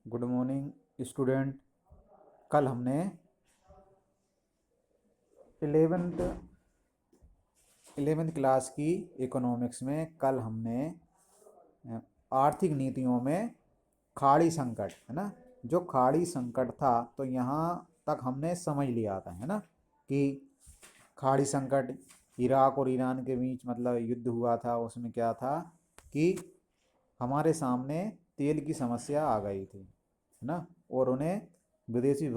Good morning student. कल हमने 11th 11th class की इकोनॉमिक्स में कल हमने आर्थिक नीतियों में खाड़ी संकट है ना, जो खाड़ी संकट था तो यहाँ तक हमने समझ लिया था है ना कि खाड़ी संकट इराक और ईरान के बीच मतलब युद्ध हुआ था। उसमें क्या था कि हमारे सामने तेल की समस्या आ गई थी है ना, और उन्हें विदेशी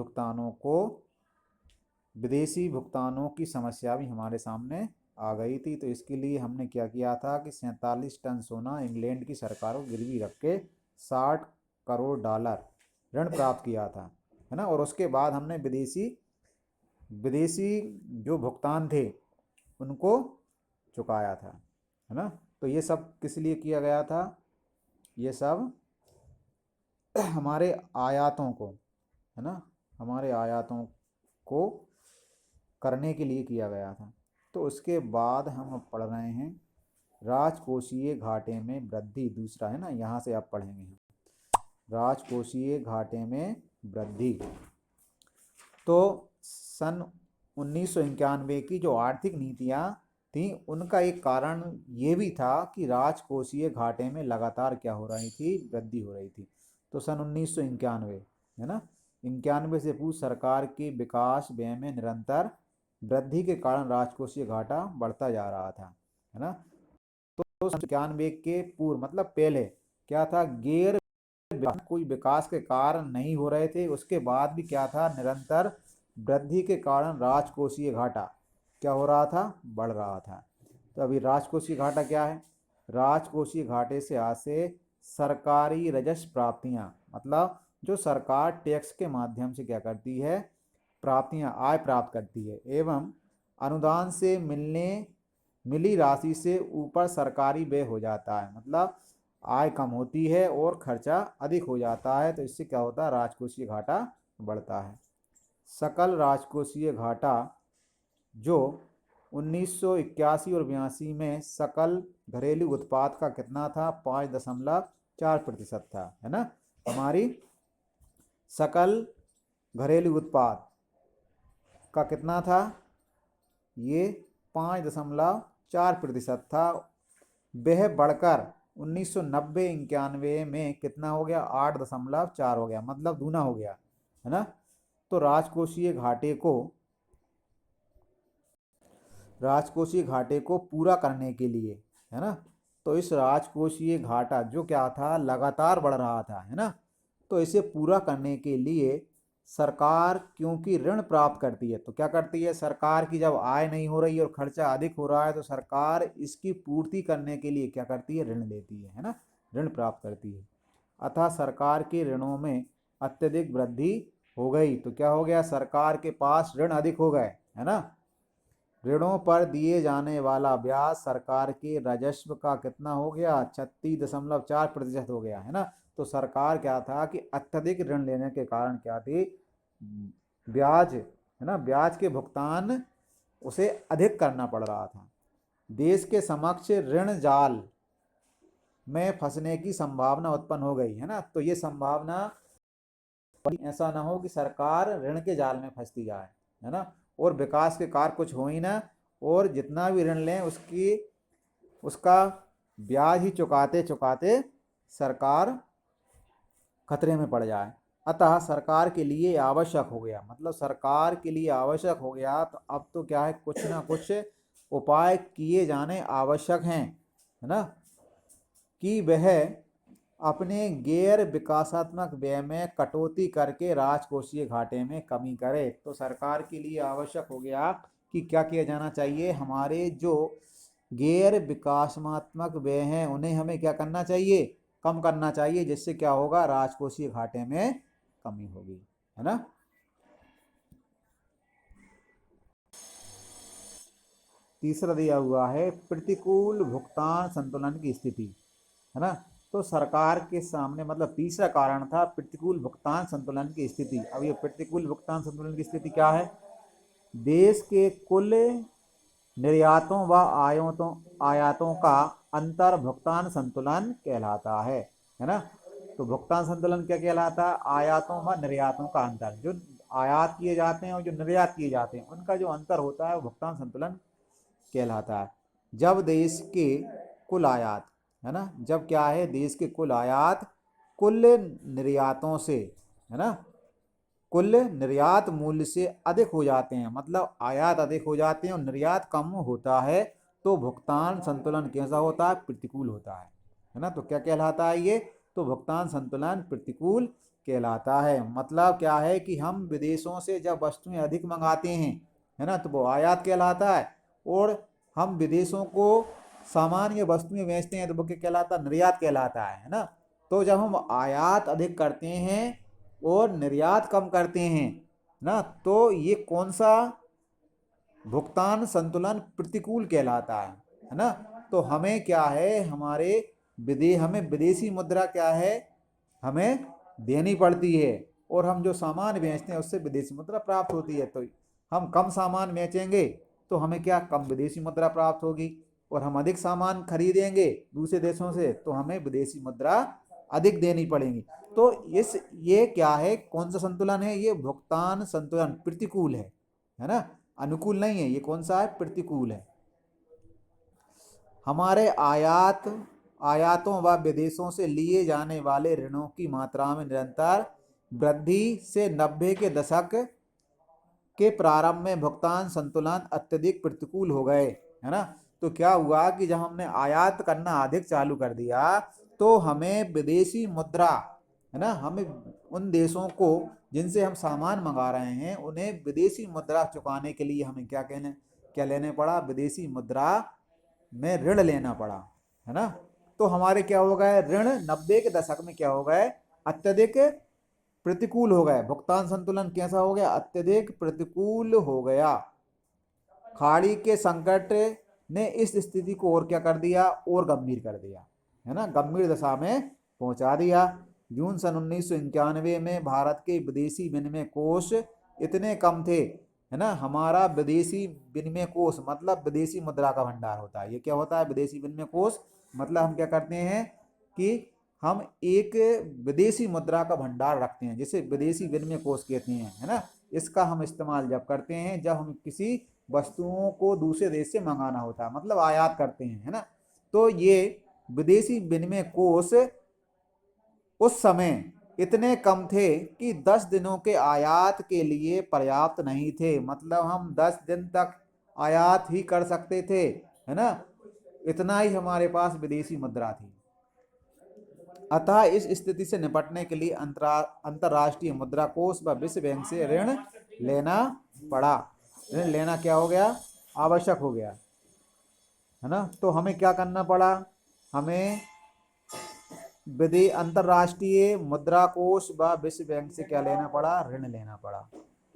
भुगतानों की समस्या भी हमारे सामने आ गई थी। तो इसके लिए हमने क्या किया था कि 47 टन सोना इंग्लैंड की सरकार को गिरवी रख के 60 करोड़ डॉलर ऋण प्राप्त किया था है ना, और उसके बाद हमने विदेशी विदेशी जो भुगतान थे उनको चुकाया था है ना। तो ये सब किस लिए किया गया था? ये सब हमारे आयातों को है ना, हमारे आयातों को करने के लिए किया गया था। तो उसके बाद हम अब पढ़ रहे हैं राजकोषीय घाटे में वृद्धि। दूसरा है ना, यहाँ से आप पढ़ेंगे राजकोषीय घाटे में वृद्धि। तो सन 1991 की जो आर्थिक नीतियाँ थी उनका एक कारण ये भी था कि राजकोषीय घाटे में लगातार क्या हो रही थी, वृद्धि हो रही थी। तो सन 1991 है ना, 91 से पूर्व सरकार के विकास व्यय में निरंतर वृद्धि के कारण राजकोषीय घाटा बढ़ता जा रहा था है ना। तो सन 91 के पूर्व मतलब पहले क्या था, कोई विकास के कारण नहीं हो रहे थे। उसके बाद भी क्या था, निरंतर वृद्धि के कारण राजकोषीय घाटा क्या हो रहा था, बढ़ रहा था। तो अभी राजकोषीय घाटा क्या है? राजकोषीय घाटे से आज से सरकारी राजस्व प्राप्तियां मतलब जो सरकार टैक्स के माध्यम से क्या करती है, प्राप्तियां आय प्राप्त करती है, एवं अनुदान से मिली राशि से ऊपर सरकारी व्यय हो जाता है। मतलब आय कम होती है और खर्चा अधिक हो जाता है। तो इससे क्या होता है, राजकोषीय घाटा बढ़ता है। सकल राजकोषीय घाटा जो 1981 और 82 में सकल घरेलू उत्पाद का कितना था, 5.4% था है ना। हमारी सकल घरेलू उत्पाद का कितना था, ये 5.4% था। वह बढ़कर 1990-91 में कितना हो गया, 8.4 हो गया, मतलब दूना हो गया है ना। तो राजकोषीय घाटे को पूरा करने के लिए है ना, तो इस राजकोषीय घाटा जो क्या था, लगातार बढ़ रहा था है ना। तो इसे पूरा करने के लिए सरकार क्योंकि ऋण प्राप्त करती है, तो क्या करती है सरकार की, जब आय नहीं हो रही और खर्चा अधिक हो रहा है तो सरकार इसकी पूर्ति करने के लिए क्या करती है, ऋण लेती है ना, ऋण प्राप्त करती है। अतः सरकार के ऋणों में अत्यधिक वृद्धि हो गई। तो क्या हो गया, सरकार के पास ऋण अधिक हो गए है ना। ऋणों पर दिए जाने वाला ब्याज सरकार के राजस्व का कितना हो गया, 36.4% हो गया है ना। तो सरकार क्या था कि अत्यधिक ऋण लेने के कारण क्या थी, ब्याज है ना, ब्याज के भुगतान उसे अधिक करना पड़ रहा था। देश के समक्ष ऋण जाल में फंसने की संभावना उत्पन्न हो गई है ना। तो ये संभावना, ऐसा ना हो कि सरकार ऋण के जाल में फंसती जाए है ना, और विकास के कार्य कुछ हो ही ना, और जितना भी ऋण लें उसका ब्याज ही चुकाते चुकाते सरकार खतरे में पड़ जाए। अतः सरकार के लिए आवश्यक हो गया, मतलब सरकार के लिए आवश्यक हो गया, तो अब तो क्या है, कुछ ना कुछ उपाय किए जाने आवश्यक हैं है ना, कि वह अपने गैर विकासात्मक व्यय में कटौती करके राजकोषीय घाटे में कमी करे। तो सरकार के लिए आवश्यक हो गया कि क्या किया जाना चाहिए, हमारे जो गैर विकासात्मक व्यय हैं उन्हें हमें क्या करना चाहिए, कम करना चाहिए, जिससे क्या होगा, राजकोषीय घाटे में कमी होगी है ना। तीसरा दिया हुआ है प्रतिकूल भुगतान संतुलन की स्थिति है ना। तो सरकार के सामने मतलब तीसरा कारण था प्रतिकूल भुगतान संतुलन की स्थिति। अब ये प्रतिकूल भुगतान संतुलन की स्थिति क्या है, देश के कुल निर्यातों व आयातों का अंतर भुगतान संतुलन कहलाता है ना। तो भुगतान संतुलन क्या कहलाता है? आयातों व निर्यातों का अंतर, जो आयात किए जाते हैं और जो निर्यात किए जाते हैं उनका जो अंतर होता है वो भुगतान संतुलन कहलाता है। जब देश के कुल आयात, है ना, जब क्या है, देश के कुल आयात कुल निर्यातों से, है ना, कुल निर्यात मूल्य से अधिक हो जाते हैं, मतलब आयात अधिक हो जाते हैं और निर्यात कम होता है, तो भुगतान संतुलन कैसा होता है? प्रतिकूल होता है ना। तो क्या कहलाता है ये? तो भुगतान संतुलन प्रतिकूल कहलाता है। मतलब क्या है कि हम विदेशों से जब वस्तुएं अधिक मंगाते हैं, है ना, तो वो आयात कहलाता है, और हम विदेशों को सामान या वस्तुएं बेचते हैं तो वो क्या कहलाता है? निर्यात कहलाता है ना। तो जब हम आयात अधिक करते हैं और निर्यात कम करते हैं ना, तो ये कौन सा भुगतान संतुलन प्रतिकूल कहलाता है ना। तो हमें क्या है, हमें विदेशी मुद्रा क्या है, हमें देनी पड़ती है, और हम जो सामान बेचते हैं उससे विदेशी मुद्रा प्राप्त होती है। तो हम कम सामान बेचेंगे तो हमें क्या, कम विदेशी मुद्रा प्राप्त होगी, और हम अधिक सामान खरीदेंगे दूसरे देशों से तो हमें विदेशी मुद्रा अधिक देनी पड़ेगी। तो ये क्या है, कौन सा संतुलन है? ये भुगतान संतुलन प्रतिकूल है ना, अनुकूल नहीं है। ये कौन सा है? प्रतिकूल है। हमारे आयातों व विदेशों से लिए जाने वाले ऋणों की मात्रा में निरंतर वृद्धि से 90 के दशक के प्रारंभ में भुगतान संतुलन अत्यधिक प्रतिकूल हो गए, है ना। तो क्या हुआ कि जब हमने आयात करना अधिक चालू कर दिया तो हमें विदेशी मुद्रा, है ना, हमें उन देशों को जिनसे हम सामान मंगा रहे हैं उन्हें विदेशी मुद्रा चुकाने के लिए हमें क्या लेने पड़ा? विदेशी मुद्रा में ऋण लेना पड़ा, है ना। तो हमारे क्या हो गए, ऋण 90 के दशक में क्या हो गए? अत्यधिक प्रतिकूल हो गए। भुगतान संतुलन कैसा हो गया? अत्यधिक प्रतिकूल हो गया। खाड़ी के संकट ने इस स्थिति को और क्या कर दिया? और गंभीर कर दिया, है ना, गंभीर दशा में पहुंचा दिया। जून सन 1991 में भारत के विदेशी विनिमय कोष इतने कम थे, है ना। हमारा विदेशी विनिमय कोष मतलब विदेशी मुद्रा का भंडार होता है। ये क्या होता है? विदेशी विनिमय कोष मतलब हम क्या करते हैं कि हम एक विदेशी मुद्रा का भंडार रखते हैं, जिसे विदेशी विनिमय कोष कहते हैं, है ना। इसका हम इस्तेमाल जब करते हैं जब हम किसी वस्तुओं को दूसरे देश से मंगाना होता है, मतलब आयात करते हैं, है ना। तो ये विदेशी विनिमय कोष उस समय इतने कम थे कि 10 दिनों के आयात के लिए पर्याप्त नहीं थे। मतलब हम 10 दिन तक आयात ही कर सकते थे, है ना, इतना ही हमारे पास विदेशी मुद्रा थी। अतः इस स्थिति से निपटने के लिए अंतर्राष्ट्रीय मुद्रा कोष व विश्व बैंक से ऋण लेना पड़ा। ऋण लेना क्या हो गया? आवश्यक हो गया, है ना। तो हमें क्या करना पड़ा? हमें अंतर्राष्ट्रीय मुद्रा कोष व विश्व बैंक से क्या लेना पड़ा? ऋण लेना पड़ा,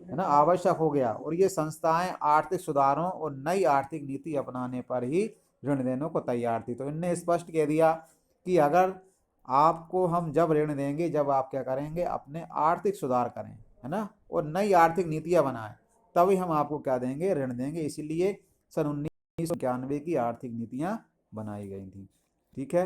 है ना, आवश्यक हो गया। और ये संस्थाएं आर्थिक सुधारों और नई आर्थिक नीति अपनाने पर ही ऋण देने को तैयार थी। तो इनने स्पष्ट कह दिया कि अगर आपको हम जब ऋण देंगे जब आप क्या करेंगे? अपने आर्थिक सुधार करें, है ना, और नई आर्थिक नीतियां बनाएं, तभी हम आपको क्या देंगे? ऋण देंगे। इसीलिए सन 1991 की आर्थिक नीतियां बनाई गई थी। ठीक है।